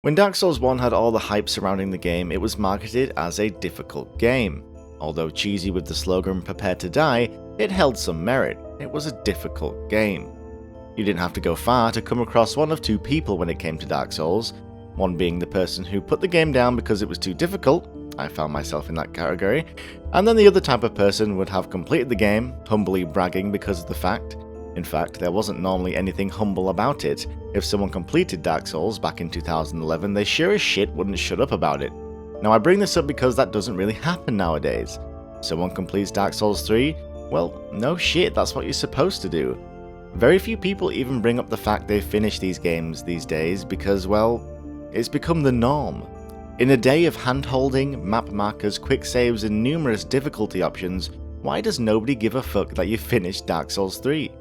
When Dark Souls 1 had all the hype surrounding the game, it was marketed as a difficult game. Although cheesy with the slogan "Prepare to Die," it held some merit. It was a difficult game. You didn't have to go far to come across one of two people when it came to Dark Souls, one being the person who put the game down because it was too difficult. I found myself in that category. And then the other type of person would have completed the game, humbly bragging because of the fact. In fact, there wasn't normally anything humble about it. If someone completed Dark Souls back in 2011, they sure as shit wouldn't shut up about it. Now I bring this up because that doesn't really happen nowadays. Someone completes Dark Souls 3? Well, no shit, that's what you're supposed to do. Very few people even bring up the fact they've finished these games these days because, well, it's become the norm. In a day of hand-holding, map markers, quick saves and numerous difficulty options, why does nobody give a fuck that you finished Dark Souls 3?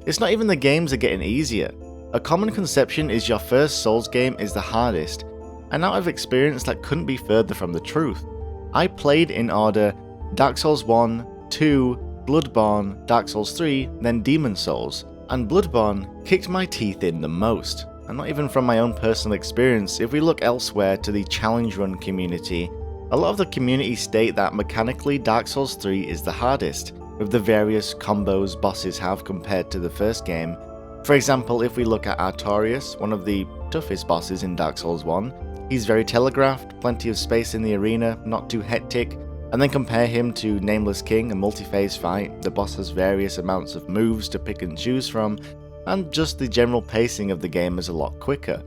It's not even the games are getting easier. A common conception is your first Souls game is the hardest, and out of experience that couldn't be further from the truth. I played in order Dark Souls 1, 2, Bloodborne, Dark Souls 3, then Demon Souls, and Bloodborne kicked my teeth in the most. And not even from my own personal experience, if we look elsewhere to the challenge run community, a lot of the community state that mechanically Dark Souls 3 is the hardest, with the various combos bosses have compared to the first game. For example, if we look at Artorias, one of the toughest bosses in Dark Souls 1, he's very telegraphed, plenty of space in the arena, not too hectic, and then compare him to Nameless King, a multi-phase fight. The boss has various amounts of moves to pick and choose from, and just the general pacing of the game is a lot quicker.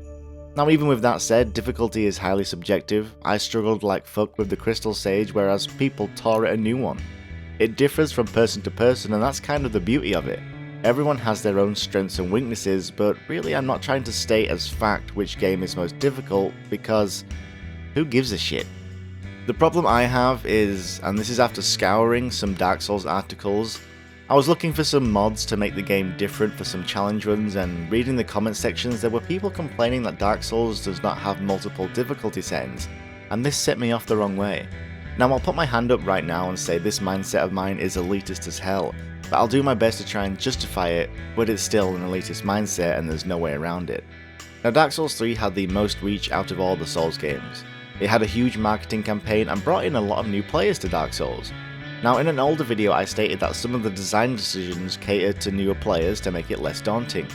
Now even with that said, difficulty is highly subjective. I struggled like fuck with the Crystal Sage, whereas people tore at a new one. It differs from person to person, and that's kind of the beauty of it. Everyone has their own strengths and weaknesses, but really I'm not trying to state as fact which game is most difficult, because who gives a shit? The problem I have is, and this is after scouring some Dark Souls articles, I was looking for some mods to make the game different for some challenge runs, and reading the comment sections there were people complaining that Dark Souls does not have multiple difficulty settings, and this set me off the wrong way. Now I'll put my hand up right now and say this mindset of mine is elitist as hell, but I'll do my best to try and justify it, but it's still an elitist mindset and there's no way around it. Now Dark Souls 3 had the most reach out of all the Souls games. It had a huge marketing campaign and brought in a lot of new players to Dark Souls. Now in an older video I stated that some of the design decisions catered to newer players to make it less daunting.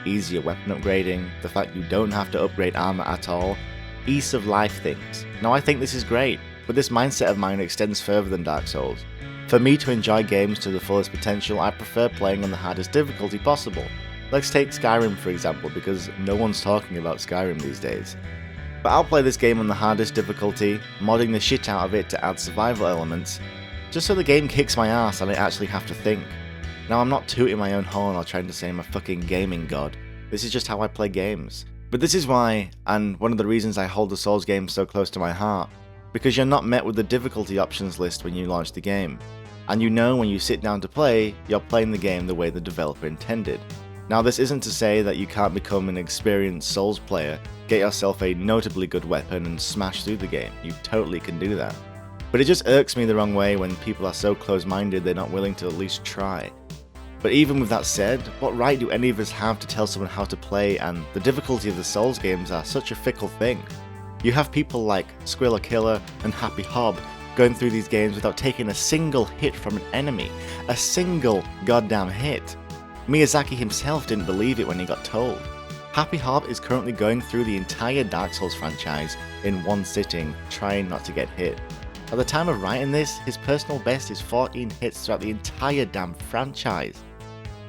Easier weapon upgrading, the fact you don't have to upgrade armor at all, ease of life things. Now I think this is great, but this mindset of mine extends further than Dark Souls. For me to enjoy games to the fullest potential, I prefer playing on the hardest difficulty possible. Let's take Skyrim for example, because no one's talking about Skyrim these days. But I'll play this game on the hardest difficulty, modding the shit out of it to add survival elements, just so the game kicks my ass and I actually have to think. Now I'm not tooting my own horn or trying to say I'm a fucking gaming god, this is just how I play games. But this is why, and one of the reasons I hold the Souls games so close to my heart, because you're not met with the difficulty options list when you launch the game, and you know when you sit down to play, you're playing the game the way the developer intended. Now this isn't to say that you can't become an experienced Souls player, get yourself a notably good weapon and smash through the game, you totally can do that. But it just irks me the wrong way when people are so close-minded they're not willing to at least try. But even with that said, what right do any of us have to tell someone how to play, and the difficulty of the Souls games are such a fickle thing. You have people like Squilla Killer and Happy Hob going through these games without taking a single hit from an enemy. A single goddamn hit. Miyazaki himself didn't believe it when he got told. Happy Hob is currently going through the entire Dark Souls franchise in one sitting, trying not to get hit. At the time of writing this, his personal best is 14 hits throughout the entire damn franchise.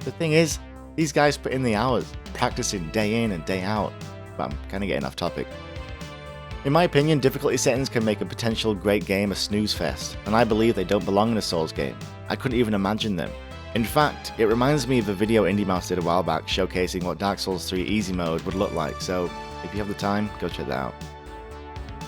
The thing is, these guys put in the hours, practicing day in and day out, but I'm kinda getting off topic. In my opinion, difficulty settings can make a potential great game a snooze fest, and I believe they don't belong in a Souls game. I couldn't even imagine them. In fact, it reminds me of a video IndieMouse did a while back showcasing what Dark Souls 3 Easy Mode would look like, so if you have the time, go check that out.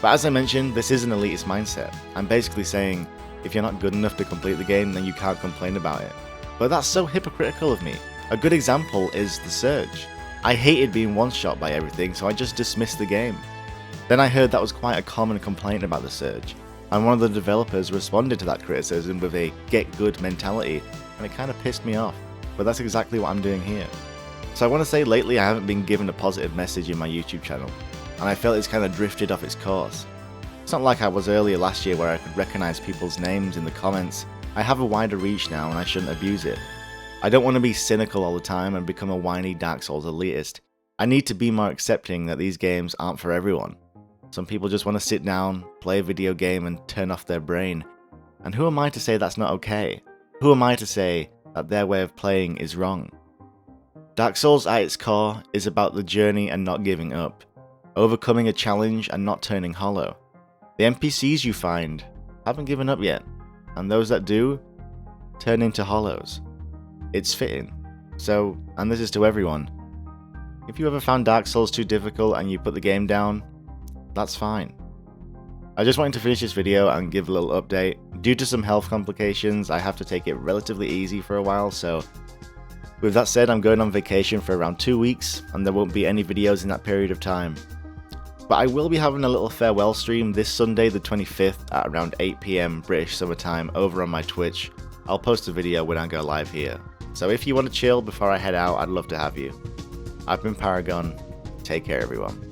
But as I mentioned, this is an elitist mindset. I'm basically saying, if you're not good enough to complete the game, then you can't complain about it. But that's so hypocritical of me. A good example is The Surge. I hated being one-shot by everything, so I just dismissed the game. Then I heard that was quite a common complaint about The Surge, and one of the developers responded to that criticism with a get good mentality, and it kinda pissed me off, but that's exactly what I'm doing here. So I want to say lately I haven't been given a positive message in my YouTube channel. and I felt it's kind of drifted off its course. It's not like I was earlier last year where I could recognize people's names in the comments. I have a wider reach now and I shouldn't abuse it. I don't want to be cynical all the time and become a whiny Dark Souls elitist. I need to be more accepting that these games aren't for everyone. Some people just want to sit down, play a video game and turn off their brain. And who am I to say that's not okay? Who am I to say that their way of playing is wrong? Dark Souls at its core is about the journey and not giving up, overcoming a challenge and not turning hollow. The NPCs you find haven't given up yet, and those that do turn into hollows. It's fitting. So, and this is to everyone, if you ever found Dark Souls too difficult and you put the game down, that's fine. I just wanted to finish this video and give a little update. Due to some health complications, I have to take it relatively easy for a while, so with that said, I'm going on vacation for around 2 weeks, and there won't be any videos in that period of time. But I will be having a little farewell stream this Sunday the 25th at around 8 PM British Summer Time over on my Twitch. I'll post a video when I go live here. So if you want to chill before I head out, I'd love to have you. I've been Paragon. Take care, everyone.